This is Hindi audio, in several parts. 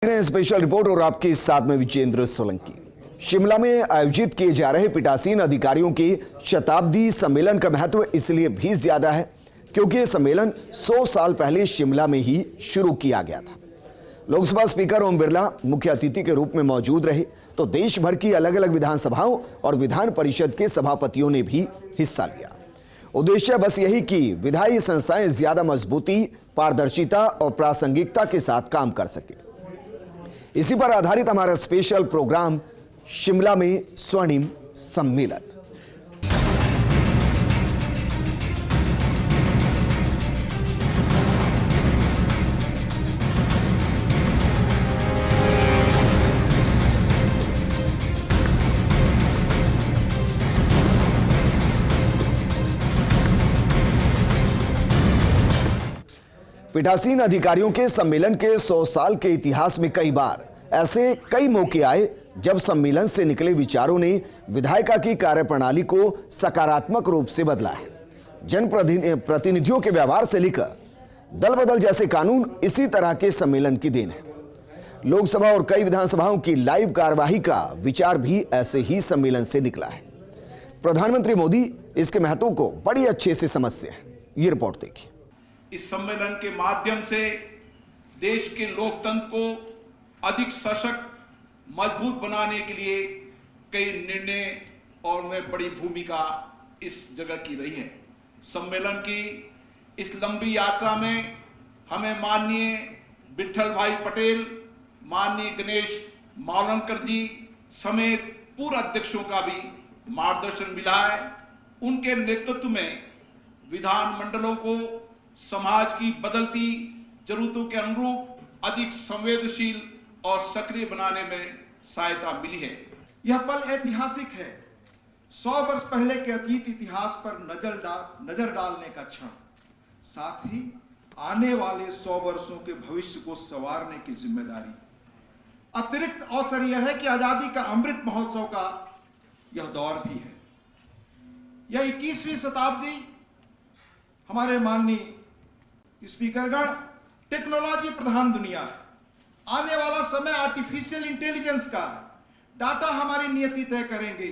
स्पेशल रिपोर्ट और आपके साथ में विजेंद्र सोलंकी। शिमला में आयोजित किए जा रहे पीठासीन अधिकारियों के शताब्दी सम्मेलन का महत्व इसलिए भी ज्यादा है क्योंकि यह सम्मेलन 100 साल पहले शिमला में ही शुरू किया गया था। लोकसभा स्पीकर ओम बिरला मुख्य अतिथि के रूप में मौजूद रहे तो देश भर की अलग अलग विधानसभाओं और विधान परिषद के सभापतियों ने भी हिस्सा लिया। उद्देश्य बस यही कि विधायी संस्थाएं ज्यादा मजबूती, पारदर्शिता और प्रासंगिकता के साथ काम कर सके। इसी पर आधारित हमारा स्पेशल प्रोग्राम शिमला में स्वर्णिम सम्मेलन। पीठासीन अधिकारियों के सम्मेलन के 100 साल के इतिहास में कई बार ऐसे कई मौके आए जब सम्मेलन से निकले विचारों ने विधायिका की कार्यप्रणाली को सकारात्मक रूप से बदला है। जनप्रतिनिधियों के व्यवहार से लेकर दल बदल जैसे कानून इसी तरह के सम्मेलन की देन है। लोकसभा और कई विधानसभाओं की लाइव कार्यवाही का विचार भी ऐसे ही सम्मेलन से निकला है। प्रधानमंत्री मोदी इसके महत्व को बड़ी अच्छे से समझते हैं। ये रिपोर्ट देखिए। इस सम्मेलन के माध्यम से देश के लोकतंत्र को अधिक सशक्त, मजबूत बनाने के लिए कई निर्णय और उनमें बड़ी भूमिका इस जगह की रही है। सम्मेलन की इस लंबी यात्रा में हमें माननीय विठल भाई पटेल, माननीय गणेश मावलंकर जी समेत पूर्व अध्यक्षों का भी मार्गदर्शन मिला है। उनके नेतृत्व में विधानमंडलों को समाज की बदलती जरूरतों के अनुरूप अधिक संवेदनशील और सक्रिय बनाने में सहायता मिली है। यह पल ऐतिहासिक है। 100 वर्ष पहले के अतीत इतिहास पर नजर डालने का क्षण, साथ ही आने वाले 100 वर्षों के भविष्य को संवारने की जिम्मेदारी। अतिरिक्त अवसर यह है कि आजादी का अमृत महोत्सव का यह दौर भी है। यह 21वीं शताब्दी हमारे माननीय स्पीकरगण टेक्नोलॉजी प्रधान दुनिया है। आने वाला समय आर्टिफिशियल इंटेलिजेंस का है। डाटा हमारी नियति तय करेंगे।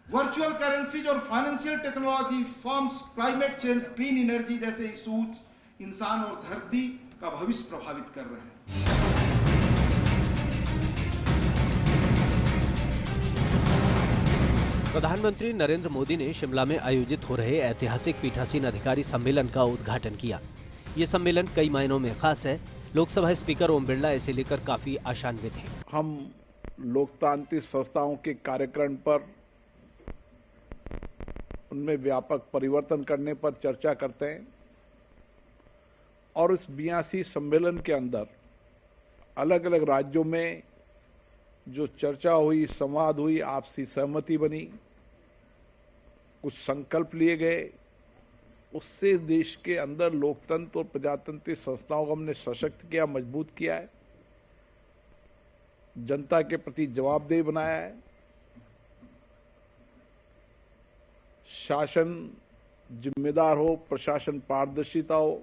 वर्चुअल करेंसीज और financial technology, forms, climate change, clean energy जैसे इशूज इंसान और धरती का भविष्य प्रभावित कर रहे हैं। प्रधानमंत्री नरेंद्र मोदी ने शिमला में आयोजित हो रहे ऐतिहासिक पीठासीन अधिकारी सम्मेलन का उद्घाटन किया। ये सम्मेलन कई मायनों में खास है। लोकसभा स्पीकर ओम बिरला इसे लेकर काफी आशान्वित हैं। हम लोकतांत्रिक संस्थाओं के कार्यक्रम पर, उनमें व्यापक परिवर्तन करने पर चर्चा करते हैं और इस 82 सम्मेलन के अंदर अलग अलग राज्यों में जो चर्चा हुई, संवाद हुई, आपसी सहमति बनी, कुछ संकल्प लिए गए, उससे देश के अंदर लोकतंत्र और प्रजातांत्रिक संस्थाओं को हमने सशक्त किया, मजबूत किया है, जनता के प्रति जवाबदेह बनाया है, शासन जिम्मेदार हो, प्रशासन पारदर्शिता हो,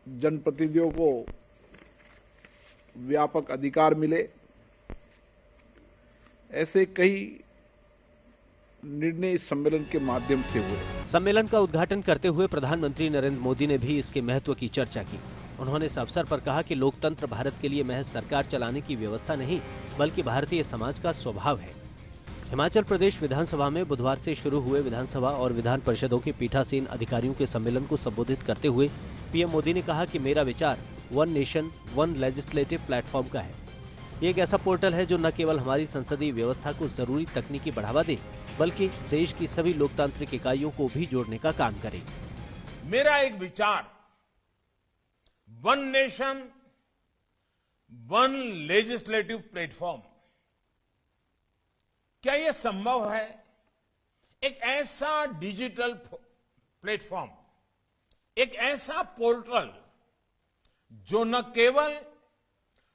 जनप्रतिनिधियों को व्यापक अधिकार मिले, ऐसे कई निर्णय इस सम्मेलन के माध्यम से हुए। सम्मेलन का उद्घाटन करते हुए प्रधानमंत्री नरेंद्र मोदी ने भी इसके महत्व की चर्चा की। उन्होंने इस अवसर पर कहा कि लोकतंत्र भारत के लिए महज सरकार चलाने की व्यवस्था नहीं, बल्कि भारतीय समाज का स्वभाव है। हिमाचल प्रदेश विधानसभा में बुधवार से शुरू हुए विधानसभा और विधान परिषदों के पीठासीन अधिकारियों के सम्मेलन को संबोधित करते हुए पीएम मोदी ने कहा कि मेरा विचार one nation one legislative platform का है। ये एक ऐसा पोर्टल है जो न केवल हमारी संसदीय व्यवस्था को जरूरी तकनीकी बढ़ावा दे, बल्कि देश की सभी लोकतांत्रिक इकाइयों को भी जोड़ने का काम करे। मेरा एक विचार one nation one legislative platform, क्या यह संभव है? एक ऐसा डिजिटल प्लेटफॉर्म, एक ऐसा पोर्टल जो न केवल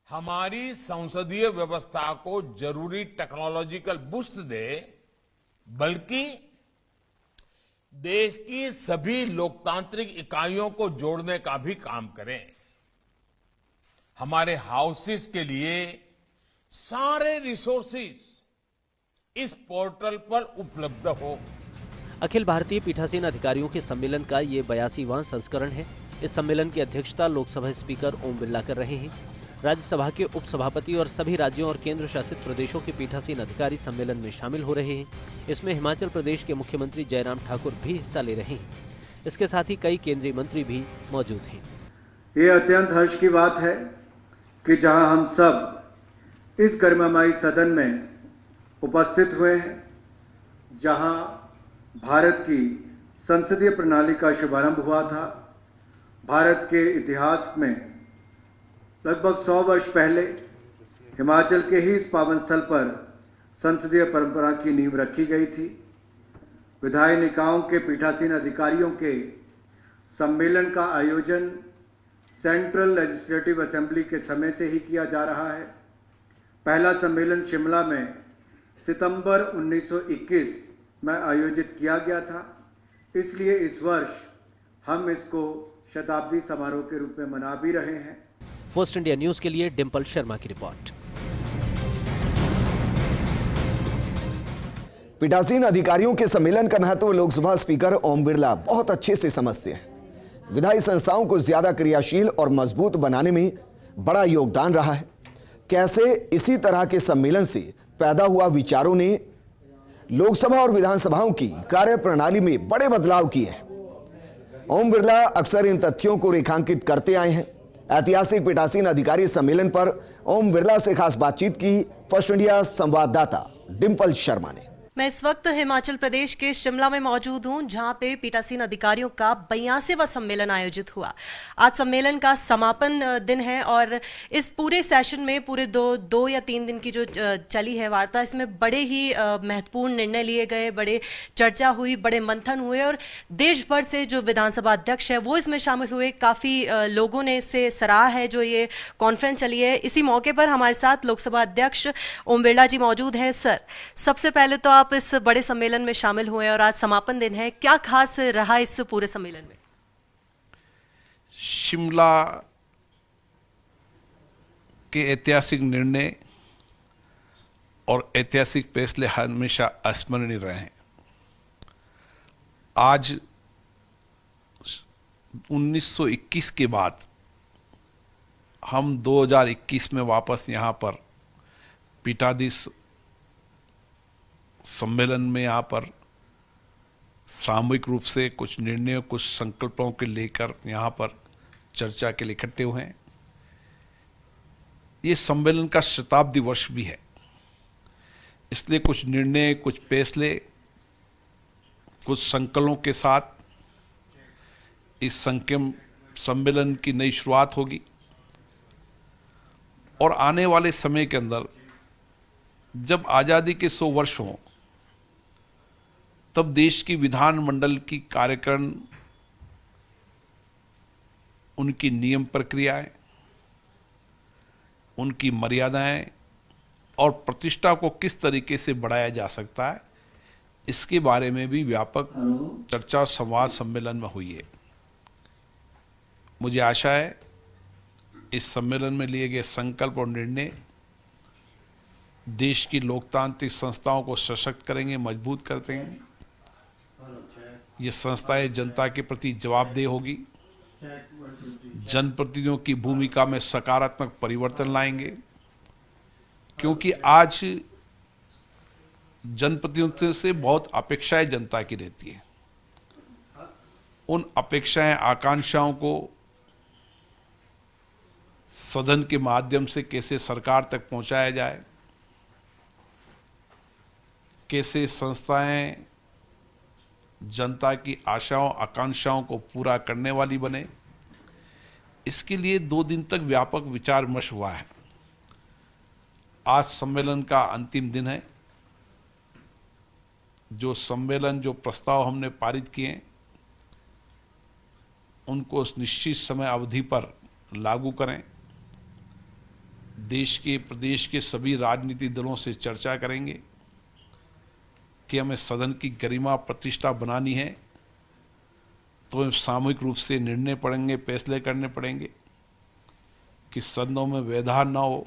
हमारी संसदीय व्यवस्था को जरूरी टेक्नोलॉजिकल बूस्ट दे, बल्कि देश की सभी लोकतांत्रिक इकाइयों को जोड़ने का भी काम करें। हमारे हाउसेस के लिए सारे रिसोर्सेज इस पोर्टल पर उपलब्ध हो। अखिल भारतीय पीठासीन अधिकारियों के सम्मेलन का ये 82वां संस्करण है। इस सम्मेलन की अध्यक्षता लोकसभा स्पीकर ओम बिरला कर रहे हैं। राज्यसभा के उपसभापति और सभी राज्यों और केंद्र शासित प्रदेशों के पीठासीन अधिकारी सम्मेलन में शामिल हो रहे हैं। इसमें हिमाचल प्रदेश के मुख्यमंत्री जयराम ठाकुर भी हिस्सा ले रहे हैं। इसके साथ ही कई केंद्रीय मंत्री भी मौजूद हैं। ये अत्यंत हर्ष की बात है कि जहां हम सब इस गरिमामयी सदन में उपस्थित हुए हैं, जहां भारत की संसदीय प्रणाली का शुभारंभ हुआ था, भारत के इतिहास में लगभग 100 वर्ष पहले हिमाचल के ही इस पावन स्थल पर संसदीय परंपरा की नींव रखी गई थी। विधायी निकायों के पीठासीन अधिकारियों के सम्मेलन का आयोजन सेंट्रल लेजिस्लेटिव असेंबली के समय से ही किया जा रहा है। पहला सम्मेलन शिमला में सितंबर 1921 में आयोजित किया गया था, इसलिए इस वर्ष हम इसको शताब्दी समारोह के रूप में मना भी रहे हैं। फर्स्ट इंडिया न्यूज के लिए डिंपल शर्मा की रिपोर्ट। पीठासीन अधिकारियों के सम्मेलन का महत्व लोकसभा स्पीकर ओम बिरला बहुत अच्छे से समझते हैं। विधायी संस्थाओं को ज्यादा क्रियाशील और मजबूत बनाने में बड़ा योगदान रहा है। कैसे इसी तरह के सम्मेलन से पैदा हुआ विचारों ने लोकसभा और विधानसभाओं की कार्यप्रणाली में बड़े बदलाव किए हैं। ओम बिरला अक्सर इन तथ्यों को रेखांकित करते आए हैं। ऐतिहासिक पीठासीन अधिकारी सम्मेलन पर ओम बिरला से खास बातचीत की फर्स्ट इंडिया संवाददाता डिंपल शर्मा ने। मैं इस वक्त हिमाचल प्रदेश के शिमला में मौजूद हूं, जहां पे पीठासीन अधिकारियों का 82वां सम्मेलन आयोजित हुआ। आज सम्मेलन का समापन दिन है और इस पूरे सेशन में पूरे दो या तीन दिन की जो चली है वार्ता, इसमें बड़े ही महत्वपूर्ण निर्णय लिए गए, बड़े चर्चा हुई, बड़े मंथन हुए और देश भर से जो विधानसभा अध्यक्ष है वो इसमें शामिल हुए। काफी लोगों ने इसे सराहा है जो ये कॉन्फ्रेंस चली है। इसी मौके पर हमारे साथ लोकसभा अध्यक्ष ओम बिरला जी मौजूद हैं। सर, सबसे पहले तो आप इस बड़े सम्मेलन में शामिल हुए और आज समापन दिन है, क्या खास रहा इस पूरे सम्मेलन में? शिमला के ऐतिहासिक निर्णय और ऐतिहासिक फैसले हमेशा अस्मरणीय रहे हैं। आज 1921 के बाद हम 2021 में वापस यहाँ पर पीठाधीश सम्मेलन में यहाँ पर सामूहिक रूप से कुछ निर्णयों, कुछ संकल्पों के लेकर यहाँ पर चर्चा के लिए इकट्ठे हुए हैं। ये सम्मेलन का शताब्दी वर्ष भी है, इसलिए कुछ निर्णय, कुछ फैसले, कुछ संकल्पों के साथ इस सम्मेलन की नई शुरुआत होगी और आने वाले समय के अंदर जब आज़ादी के 100 वर्ष हों तब देश की विधानमंडल की कार्यकारिणी, उनकी नियम प्रक्रियाएं, उनकी मर्यादाएं और प्रतिष्ठा को किस तरीके से बढ़ाया जा सकता है, इसके बारे में भी व्यापक चर्चा संवाद सम्मेलन में हुई है। मुझे आशा है इस सम्मेलन में लिए गए संकल्प और निर्णय देश की लोकतांत्रिक संस्थाओं को सशक्त करेंगे, मजबूत करते हैं। ये संस्थाएं जनता के प्रति जवाबदेह होगी, जनप्रतिनिधियों की भूमिका में सकारात्मक परिवर्तन लाएंगे, क्योंकि आज जनप्रतिनिधियों से बहुत अपेक्षाएं जनता की रहती है। उन अपेक्षाएं, आकांक्षाओं को सदन के माध्यम से कैसे सरकार तक पहुंचाया जाए, कैसे संस्थाएं जनता की आशाओं, आकांक्षाओं को पूरा करने वाली बने, इसके लिए 2 दिन तक व्यापक विचार विमर्श हुआ है। आज सम्मेलन का अंतिम दिन है। जो प्रस्ताव हमने पारित किए उनको निश्चित समय अवधि पर लागू करें। देश के, प्रदेश के सभी राजनीतिक दलों से चर्चा करेंगे कि हमें सदन की गरिमा, प्रतिष्ठा बनानी है तो सामूहिक रूप से निर्णय पड़ेंगे, फैसले करने पड़ेंगे। कि सदनों में व्यवधान ना हो,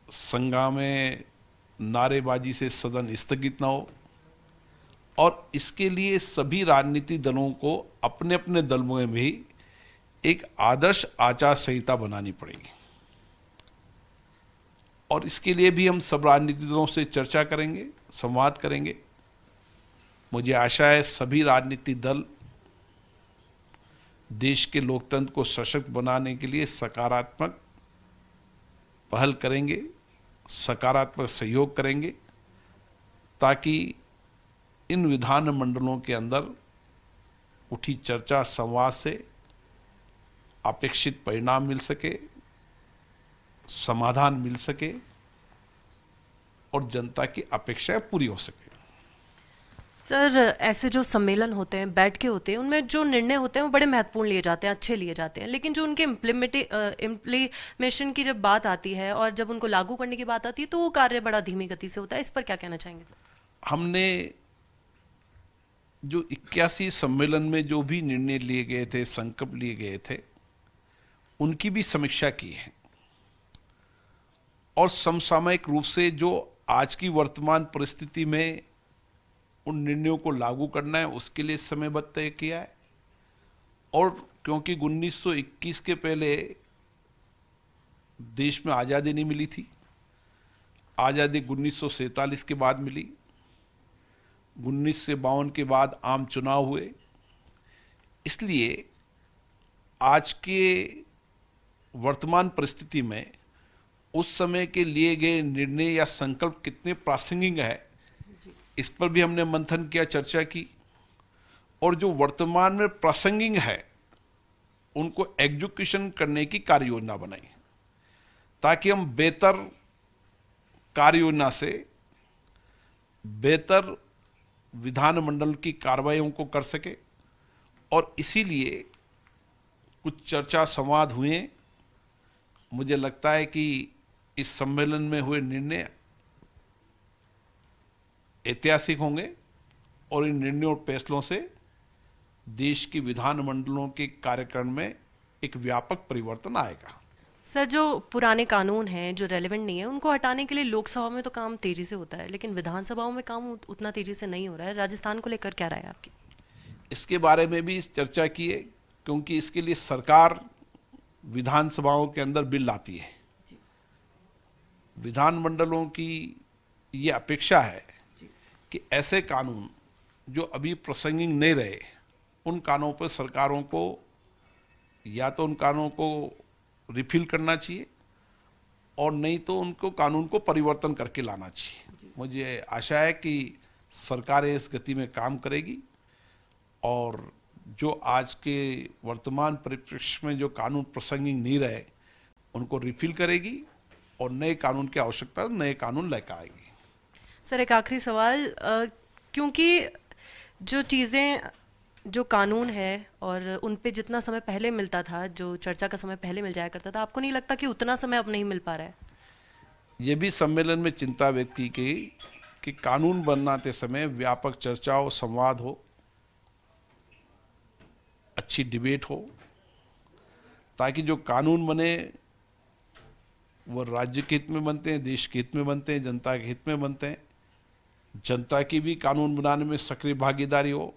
संगामे नारेबाजी से सदन स्थगित ना हो, और इसके लिए सभी राजनीतिक दलों को अपने अपने दल में भी एक आदर्श आचार संहिता बनानी पड़ेगी। और इसके लिए भी हम सब राजनीतिक दलों से चर्चा करेंगे, संवाद करेंगे। मुझे आशा है सभी राजनीतिक दल देश के लोकतंत्र को सशक्त बनाने के लिए सकारात्मक पहल करेंगे, सकारात्मक सहयोग करेंगे, ताकि इन विधान मंडलों के अंदर उठी चर्चा संवाद से अपेक्षित परिणाम मिल सके, समाधान मिल सके और जनता की अपेक्षाएं पूरी हो सके। सर, ऐसे जो सम्मेलन होते हैं, बैठ के होते हैं, उनमें जो निर्णय होते हैं वो बड़े महत्वपूर्ण लिए जाते हैं, अच्छे लिए जाते हैं, लेकिन जो उनके इम्प्लीमेशन की जब बात आती है और जब उनको लागू करने की बात आती है तो वो कार्य बड़ा धीमी गति से होता है। इस पर क्या कहना चाहेंगे सर? हमने जो 81 सम्मेलन में जो भी निर्णय लिए गए थे, संकल्प लिए गए थे, उनकी भी समीक्षा की है और समसामयिक रूप से जो आज की वर्तमान परिस्थिति में उन निर्णयों को लागू करना है उसके लिए समयबद्ध तय किया है। और क्योंकि 1921 के पहले देश में आज़ादी नहीं मिली थी, आज़ादी 1947 के बाद मिली, 1952 के बाद आम चुनाव हुए, इसलिए आज के वर्तमान परिस्थिति में उस समय के लिए गए निर्णय या संकल्प कितने प्रासंगिक है, इस पर भी हमने मंथन किया, चर्चा की, और जो वर्तमान में प्रासंगिक है उनको एग्जीक्यूशन करने की कार्य योजना बनाई, ताकि हम बेहतर कार्य योजना से बेहतर विधानमंडल की कार्रवाइयों को कर सके। और इसीलिए कुछ चर्चा संवाद हुए। मुझे लगता है कि इस सम्मेलन में हुए निर्णय ऐतिहासिक होंगे और इन निर्णयों और फैसलों से देश की विधानमंडलों के कार्यक्रम में एक व्यापक परिवर्तन आएगा। सर, जो पुराने कानून हैं जो रेलेवेंट नहीं है उनको हटाने के लिए लोकसभा में तो काम तेजी से होता है, लेकिन विधानसभाओं में काम उतना तेजी से नहीं हो रहा है। राजस्थान को लेकर क्या राय है आपकी? इसके बारे में भी चर्चा की है, क्योंकि इसके लिए सरकार विधानसभाओं के अंदर बिल लाती है। विधानमंडलों की ये अपेक्षा है कि ऐसे कानून जो अभी प्रासंगिक नहीं रहे, उन कानूनों पर सरकारों को या तो उन कानूनों को रिफिल करना चाहिए और नहीं तो उनको कानून को परिवर्तन करके लाना चाहिए। मुझे आशा है कि सरकारें इस गति में काम करेगी और जो आज के वर्तमान परिप्रेक्ष्य में जो कानून प्रासंगिक नहीं रहे उनको रिफिल करेगी और नए कानून की आवश्यकता नए कानून लेकर आएगी। सर, एक आखिरी सवाल, क्योंकि जो चीज़ें जो कानून है और उन पे जितना समय पहले मिलता था, जो चर्चा का समय पहले मिल जाया करता था, आपको नहीं लगता कि उतना समय अब नहीं मिल पा रहा है? ये भी सम्मेलन में चिंता व्यक्त की गई कि कानून बनाते समय व्यापक चर्चा हो, संवाद हो, अच्छी डिबेट हो, ताकि जो कानून बने वो राज्य के हित में बनते हैं, देश के हित में बनते हैं, जनता के हित में बनते हैं। जनता की भी कानून बनाने में सक्रिय भागीदारी हो,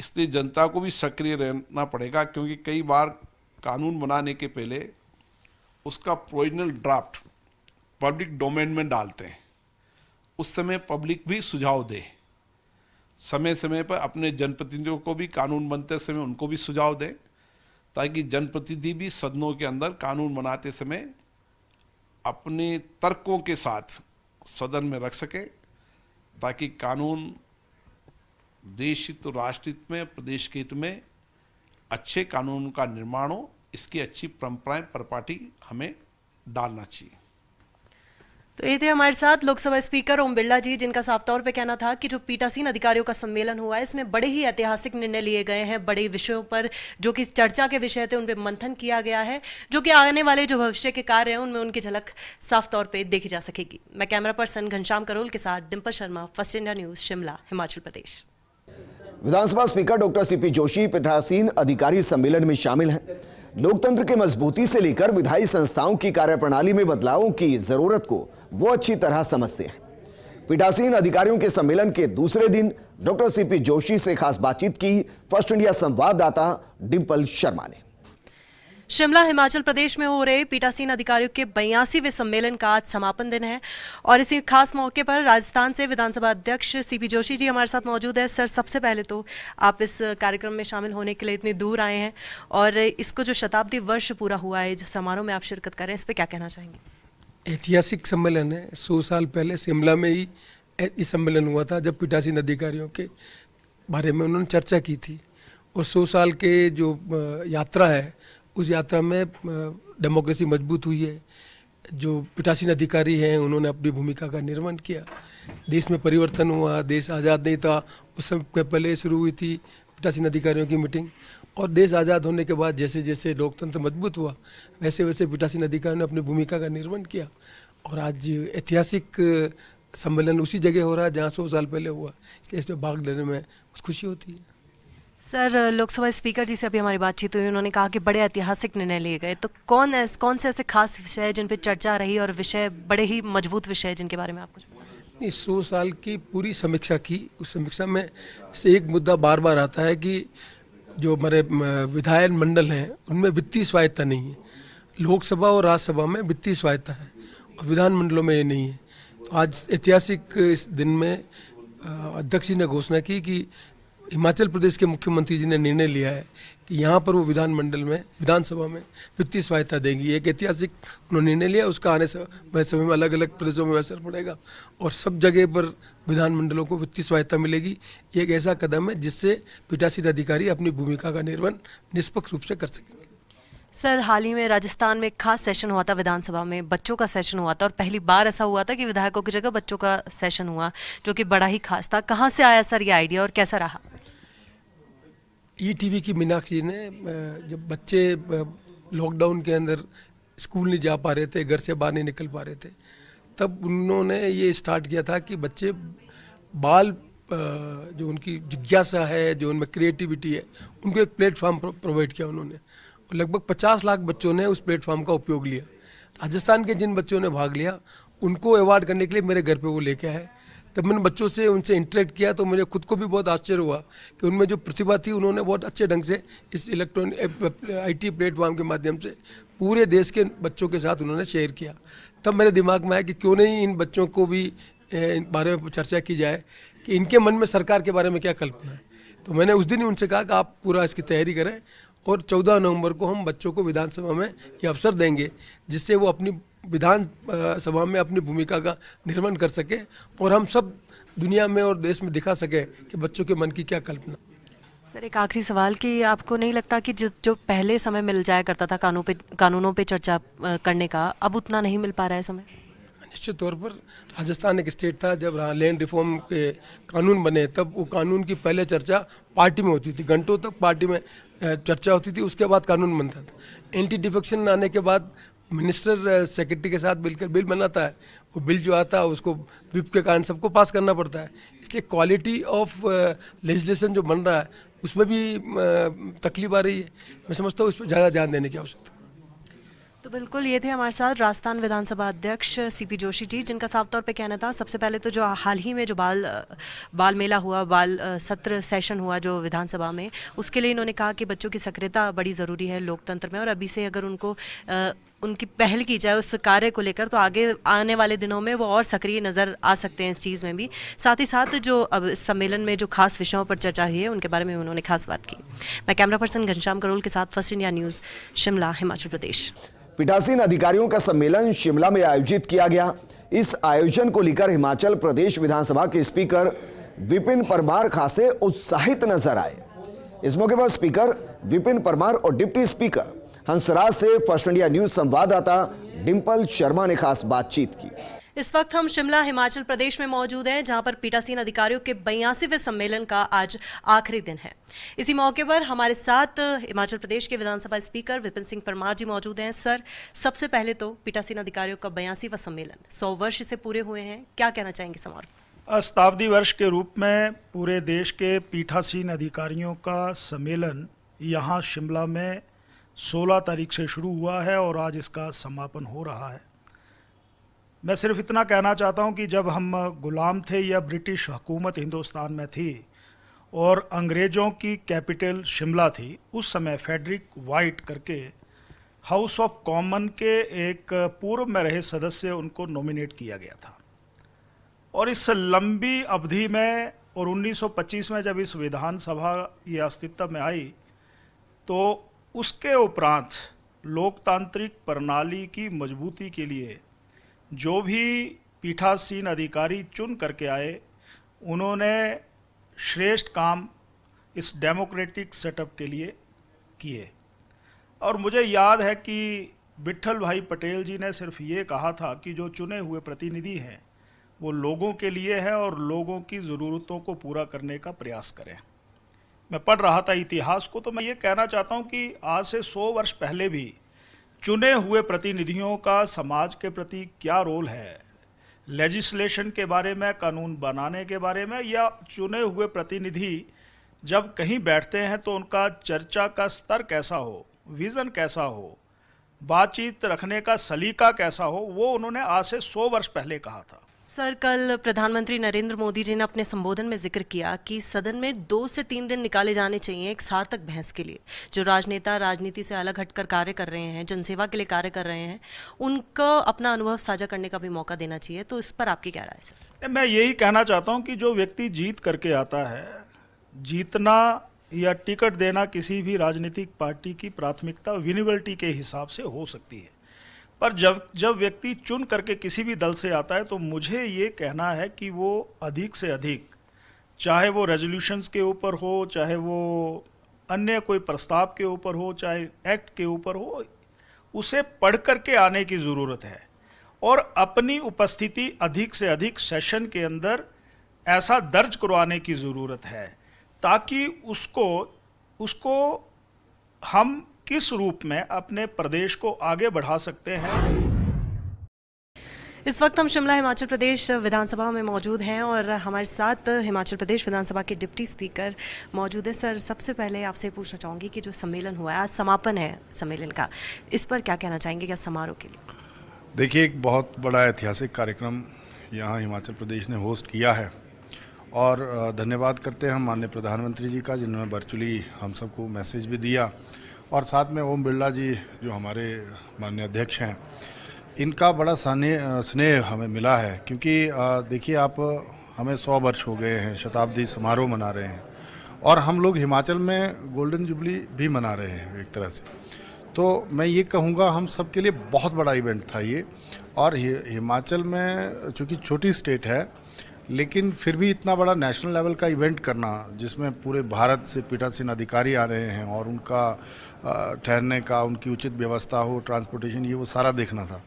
इसलिए जनता को भी सक्रिय रहना पड़ेगा, क्योंकि कई बार कानून बनाने के पहले उसका प्रोविजनल ड्राफ्ट पब्लिक डोमेन में डालते हैं। उस समय पब्लिक भी सुझाव दे, समय समय पर अपने जनप्रतिनिधियों को भी कानून बनते समय उनको भी सुझाव दें, ताकि जनप्रतिनिधि भी सदनों के अंदर कानून बनाते समय अपने तर्कों के साथ सदन में रख सके, ताकि कानून देश हित, राष्ट्र हित में, प्रदेश के हित में अच्छे कानून का निर्माण हो। इसकी अच्छी परंपराएं परिपाटी हमें डालना चाहिए। तो ये थे हमारे साथ लोकसभा स्पीकर ओम बिरला जी, जिनका साफ तौर पे कहना था कि जो पीठासीन अधिकारियों का सम्मेलन हुआ है इसमें बड़े ही ऐतिहासिक निर्णय लिए गए हैं, बड़े विषयों पर जो कि चर्चा के विषय थे उन पर मंथन किया गया है, जो कि आने वाले जो भविष्य के कार्य हैं उनमें उनकी झलक साफ तौर पर देखी जा सकेगी। मैं कैमरा पर्सन घनश्याम करोल के साथ Dimple Sharma, first India news, Shimla, Himachal Pradesh. विधानसभा स्पीकर डॉक्टर सीपी जोशी पीठासीन अधिकारी सम्मेलन में शामिल हैं। लोकतंत्र के मजबूती से लेकर विधायी संस्थाओं की कार्यप्रणाली में बदलावों की जरूरत को वो अच्छी तरह समझते हैं। पीठासीन अधिकारियों के सम्मेलन के दूसरे दिन डॉक्टर सीपी जोशी से खास बातचीत की फर्स्ट इंडिया संवाददाता डिंपल शर्मा ने। शिमला हिमाचल प्रदेश में हो रहे पीठासीन अधिकारियों के 82वें सम्मेलन का आज समापन दिन है और इसी खास मौके पर राजस्थान से विधानसभा अध्यक्ष सीपी जोशी जी हमारे साथ मौजूद है। सर, सबसे पहले तो आप इस कार्यक्रम में शामिल होने के लिए इतनी दूर आए हैं और इसको जो शताब्दी वर्ष पूरा हुआ है, जो समारोह में आप शिरकत कर रहे हैं, इस पर क्या कहना चाहेंगे? ऐतिहासिक सम्मेलन है। 100 साल पहले शिमला में ही इस सम्मेलन हुआ था, जब पीठासीन अधिकारियों के बारे में उन्होंने चर्चा की थी। और 100 साल के जो यात्रा है, उस यात्रा में डेमोक्रेसी मजबूत हुई है। जो पीठासीन अधिकारी हैं उन्होंने अपनी भूमिका का निर्वहन किया। देश में परिवर्तन हुआ, देश आज़ाद नहीं था उस समय पहले शुरू हुई थी पीठासीन अधिकारियों की मीटिंग, और देश आज़ाद होने के बाद जैसे जैसे लोकतंत्र मजबूत हुआ वैसे वैसे पीठासीन अधिकारियों ने अपनी भूमिका का निर्वहन किया। और आज ऐतिहासिक सम्मेलन उसी जगह हो रहा है जहाँ 100 साल पहले हुआ, इसलिए इसमें भाग लेने में खुशी होती है। सर, लोकसभा स्पीकर जी से अभी हमारी बातचीत हुई, उन्होंने कहा कि बड़े ऐतिहासिक निर्णय लिए गए, तो कौन से ऐसे खास विषय हैं जिन पे चर्चा रही और विषय बड़े ही मजबूत विषय जिनके बारे में आप कुछ? नहीं, 100 साल की पूरी समीक्षा की। उस समीक्षा में से एक मुद्दा बार बार आता है कि जो हमारे विधायन मंडल हैं उनमें वित्तीय स्वायत्ता नहीं है। लोकसभा और राज्यसभा में वित्तीय स्वायत्ता है और विधान मंडलों में ये नहीं है। तो आज ऐतिहासिक इस दिन में अध्यक्ष जी ने घोषणा की कि हिमाचल प्रदेश के मुख्यमंत्री जी ने निर्णय लिया है कि यहाँ पर वो विधानमंडल में, विधानसभा में वित्तीय सहायता देंगी। एक ऐतिहासिक उन्होंने निर्णय लिया, उसका आने समय में अलग अलग प्रदेशों में असर पड़ेगा और सब जगह पर विधानमंडलों को वित्तीय सहायता मिलेगी। ये एक ऐसा कदम है जिससे पीठासीन अधिकारी अपनी भूमिका का निर्वहन निष्पक्ष रूप से कर सकेंगे। सर, हाल ही में राजस्थान में एक खास सेशन हुआ था विधानसभा में, बच्चों का सेशन हुआ था और पहली बार ऐसा हुआ था कि विधायकों की जगह बच्चों का सेशन हुआ, जो कि बड़ा ही खास था। कहाँ से आया सर ये आइडिया और कैसा रहा? ईटीवी की मीनाक्षी ने, जब बच्चे लॉकडाउन के अंदर स्कूल नहीं जा पा रहे थे, घर से बाहर नहीं निकल पा रहे थे, तब उन्होंने ये स्टार्ट किया था कि बच्चे बाल जो उनकी जिज्ञासा है, जो उनमें क्रिएटिविटी है, उनको एक प्लेटफॉर्म प्रोवाइड किया उन्होंने। और लगभग 50 लाख बच्चों ने उस प्लेटफॉर्म का उपयोग लिया। राजस्थान के जिन बच्चों ने भाग लिया उनको अवार्ड करने के लिए मेरे घर पे वो लेके आए। तब मैंने बच्चों से उनसे इंटरेक्ट किया तो मुझे खुद को भी बहुत आश्चर्य हुआ कि उनमें जो प्रतिभा थी उन्होंने बहुत अच्छे ढंग से इस इलेक्ट्रॉनिक IT प्लेटफॉर्म के माध्यम से पूरे देश के बच्चों के साथ उन्होंने शेयर किया। तब मेरे दिमाग में आया कि क्यों नहीं इन बच्चों को भी इन बारे में चर्चा की जाए कि इनके मन में सरकार के बारे में क्या कल्पना है। तो मैंने उस दिन ही उनसे कहा कि आप पूरा इसकी तैयारी करें और 14 नवंबर को हम बच्चों को विधानसभा में ये अवसर देंगे जिससे वो अपनी विधान सभा में अपनी भूमिका का निर्वहन कर सके और हम सब दुनिया में और देश में दिखा सके कि बच्चों के मन की क्या कल्पना। सर, एक आखिरी सवाल कि आपको नहीं लगता कि जो पहले समय मिल जाया करता था कानूनों पे चर्चा करने का, अब उतना नहीं मिल पा रहा है समय? निश्चित तौर पर राजस्थान एक स्टेट था, जब लैंड रिफॉर्म के कानून बने तब वो कानून की पहले चर्चा पार्टी में होती थी, घंटों तक पार्टी में चर्चा होती थी, उसके बाद कानून बनता था। एंटी डिफेक्शन आने के बाद मिनिस्टर सेक्रेटरी के साथ मिलकर बिल बनाता है, वो बिल जो आता है उसको विप के कारण सबको पास करना पड़ता है। इसलिए क्वालिटी ऑफ लेजिस्लेशन जो बन रहा है उसमें भी तकलीफ आ रही है। मैं समझता हूँ इस पर ज़्यादा ध्यान देने की आवश्यकता है। तो बिल्कुल, ये थे हमारे साथ राजस्थान विधानसभा अध्यक्ष सीपी जोशी जी, जिनका साफ तौर पे कहना था सबसे पहले तो जो हाल ही में जो बाल मेला हुआ, बाल सत्र सेशन हुआ जो विधानसभा में, उसके लिए इन्होंने कहा कि बच्चों की सक्रियता बड़ी ज़रूरी है लोकतंत्र में और अभी से अगर उनको उनकी पहल की जाए उस कार्य को लेकर तो आगे आने वाले दिनों में वो और सक्रिय नज़र आ सकते हैं इस चीज़ में भी। साथ ही साथ जो अब इस सम्मेलन में जो खास विषयों पर चर्चा हुई है उनके बारे में उन्होंने खास बात की। मैं कैमरा पर्सन घनश्याम करोल के साथ first India news, Shimla, Himachal Pradesh. पीठासीन अधिकारियों का सम्मेलन शिमला में आयोजित किया गया। इस आयोजन को लेकर हिमाचल प्रदेश विधानसभा के स्पीकर विपिन परमार खासे उत्साहित नजर आए। इस मौके पर स्पीकर विपिन परमार और डिप्टी स्पीकर हंसराज से फर्स्ट इंडिया न्यूज संवाददाता डिंपल शर्मा ने खास बातचीत की। इस वक्त हम शिमला, हिमाचल प्रदेश में मौजूद हैं, जहां पर पीठासीन अधिकारियों के 82वें सम्मेलन का आज आखिरी दिन है। इसी मौके पर हमारे साथ हिमाचल प्रदेश के विधानसभा स्पीकर विपिन सिंह परमार जी मौजूद हैं। सर, सबसे पहले तो पीठासीन अधिकारियों का 82वां सम्मेलन 100 वर्ष से पूरे हुए हैं, क्या कहना चाहेंगे समारोह? शताब्दी वर्ष के रूप में पूरे देश के पीठासीन अधिकारियों का सम्मेलन यहाँ शिमला में 16 तारीख से शुरू हुआ है और आज इसका समापन हो रहा है। मैं सिर्फ इतना कहना चाहता हूं कि जब हम गुलाम थे या ब्रिटिश हुकूमत हिंदुस्तान में थी और अंग्रेज़ों की कैपिटल शिमला थी, उस समय फ्रेडरिक वाइट करके हाउस ऑफ कॉमन के एक पूर्व में रहे सदस्य उनको नॉमिनेट किया गया था। और इस लंबी अवधि में और 1925 में जब इस विधानसभा ये अस्तित्व में आई, तो उसके उपरांत लोकतांत्रिक प्रणाली की मजबूती के लिए जो भी पीठासीन अधिकारी चुन करके आए, उन्होंने श्रेष्ठ काम इस डेमोक्रेटिक सेटअप के लिए किए। और मुझे याद है कि विट्ठल भाई पटेल जी ने सिर्फ ये कहा था कि जो चुने हुए प्रतिनिधि हैं वो लोगों के लिए हैं और लोगों की ज़रूरतों को पूरा करने का प्रयास करें। मैं पढ़ रहा था इतिहास को, तो मैं ये कहना चाहता हूँ कि आज से 100 वर्ष पहले भी चुने हुए प्रतिनिधियों का समाज के प्रति क्या रोल है, लेजिस्लेशन के बारे में, कानून बनाने के बारे में, या चुने हुए प्रतिनिधि जब कहीं बैठते हैं तो उनका चर्चा का स्तर कैसा हो, विज़न कैसा हो, बातचीत रखने का सलीका कैसा हो, वो उन्होंने आज से 100 वर्ष पहले कहा था। सर, कल प्रधानमंत्री नरेंद्र मोदी जी ने अपने संबोधन में जिक्र किया कि सदन में 2 से 3 दिन निकाले जाने चाहिए एक सार्थक बहस के लिए। जो राजनेता राजनीति से अलग हटकर कार्य कर रहे हैं, जनसेवा के लिए कार्य कर रहे हैं, उनको अपना अनुभव साझा करने का भी मौका देना चाहिए। तो इस पर आपकी क्या राय है सर? मैं यही कहना चाहता हूँ कि जो व्यक्ति जीत करके आता है, जीतना या टिकट देना किसी भी पार्टी की प्राथमिकता विनिबिलिटी के हिसाब से हो सकती है, पर जब व्यक्ति चुन करके किसी भी दल से आता है तो मुझे ये कहना है कि वो अधिक से अधिक, चाहे वो रेजोल्यूशंस के ऊपर हो, चाहे वो अन्य कोई प्रस्ताव के ऊपर हो, चाहे एक्ट के ऊपर हो, उसे पढ़ करके आने की ज़रूरत है और अपनी उपस्थिति अधिक से अधिक सेशन के अंदर ऐसा दर्ज करवाने की ज़रूरत है ताकि उसको हम किस रूप में अपने प्रदेश को आगे बढ़ा सकते हैं। इस वक्त हम शिमला हिमाचल प्रदेश विधानसभा में मौजूद हैं और हमारे साथ हिमाचल प्रदेश विधानसभा के डिप्टी स्पीकर मौजूद है। सर, सबसे पहले आपसे पूछना चाहूँगी कि जो सम्मेलन हुआ है, आज समापन है सम्मेलन का, इस पर क्या कहना चाहेंगे, क्या समारोह के लिए? देखिए, एक बहुत बड़ा ऐतिहासिक कार्यक्रम यहाँ हिमाचल प्रदेश ने होस्ट किया है और धन्यवाद करते हैं हम माननीय प्रधानमंत्री जी का, जिन्होंने वर्चुअली हम सबको मैसेज भी दिया, और साथ में ओम बिरला जी जो हमारे माननीय अध्यक्ष हैं, इनका बड़ा स्नेह हमें मिला है। क्योंकि देखिए आप, हमें 100 वर्ष हो गए हैं, शताब्दी समारोह मना रहे हैं और हम लोग हिमाचल में गोल्डन जुबली भी मना रहे हैं एक तरह से। तो मैं ये कहूँगा हम सब के लिए बहुत बड़ा इवेंट था ये। और हिमाचल में चूँकि छोटी स्टेट है, लेकिन फिर भी इतना बड़ा नेशनल लेवल का इवेंट करना, जिसमें पूरे भारत से पीठासीन अधिकारी आ रहे हैं और उनका ठहरने का, उनकी उचित व्यवस्था हो, ट्रांसपोर्टेशन, ये वो सारा देखना था।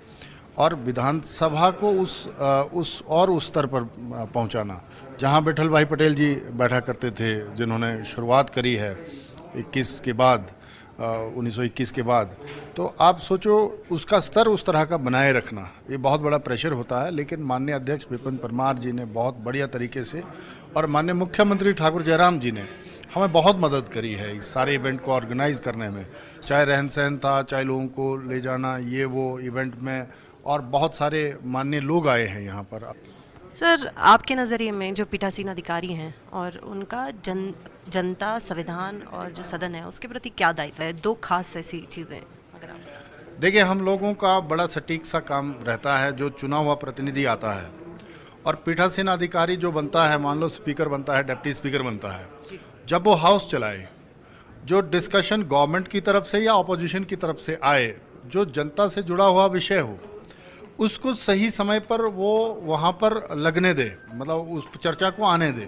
और विधानसभा को उस स्तर पर पहुंचाना जहां विट्ठल भाई पटेल जी बैठा करते थे, जिन्होंने शुरुआत करी है 1921 के बाद। तो आप सोचो उसका स्तर उस तरह का बनाए रखना, ये बहुत बड़ा प्रेशर होता है। लेकिन माननीय अध्यक्ष विपिन परमार जी ने बहुत बढ़िया तरीके से, और माननीय मुख्यमंत्री ठाकुर जयराम जी ने हमें बहुत मदद करी है इस सारे इवेंट को ऑर्गेनाइज करने में। चाहे रहन सहन था, चाहे लोगों को ले जाना, ये वो इवेंट में, और बहुत सारे माननीय लोग आए हैं यहाँ पर। सर, आपके नज़रिए में जो पीठासीन अधिकारी हैं और उनका जनता, संविधान और जो सदन है उसके प्रति क्या दायित्व है? 2 खास ऐसी चीज़ें अगर आप देखिए, हम लोगों का बड़ा सटीक सा काम रहता है। जो चुना हुआ प्रतिनिधि आता है और पीठासीन अधिकारी जो बनता है, मान लो स्पीकर बनता है, डिप्टी स्पीकर बनता है, जब वो हाउस चलाए, जो डिस्कशन गवर्नमेंट की तरफ से या अपोजिशन की तरफ से आए, जो जनता से जुड़ा हुआ विषय हो, उसको सही समय पर वो वहाँ पर लगने दे, मतलब उस चर्चा को आने दे,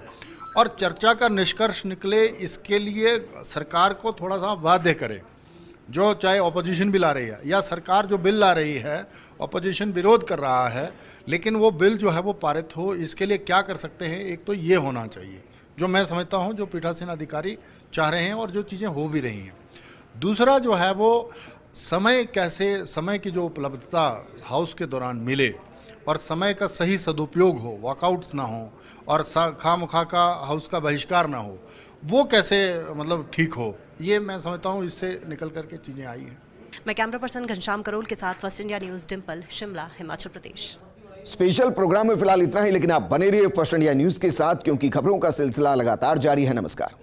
और चर्चा का निष्कर्ष निकले, इसके लिए सरकार को थोड़ा सा बाध्य करे। जो चाहे ऑपोजिशन भी ला रही है या सरकार जो बिल ला रही है, ऑपोजिशन विरोध कर रहा है, लेकिन वो बिल जो है वो पारित हो, इसके लिए क्या कर सकते हैं? एक तो ये होना चाहिए, जो मैं समझता हूँ जो पीठासीन अधिकारी चाह रहे हैं और जो चीज़ें हो भी रही हैं। दूसरा जो है वो समय की जो उपलब्धता हाउस के दौरान मिले और समय का सही सदुपयोग हो, वॉकआउट्स ना हो और खामखा का हाउस का बहिष्कार ना हो, वो कैसे मतलब ठीक हो, ये मैं समझता हूँ इससे निकल करके चीज़ें आई हैं। मैं कैमरा पर्सन घनश्याम करोल के साथ first India news Dimple, Shimla, Himachal Pradesh. Special programme में फिलहाल इतना ही, लेकिन आप बने रहिए फर्स्ट इंडिया न्यूज के साथ, क्योंकि खबरों का सिलसिला लगातार जारी है। नमस्कार।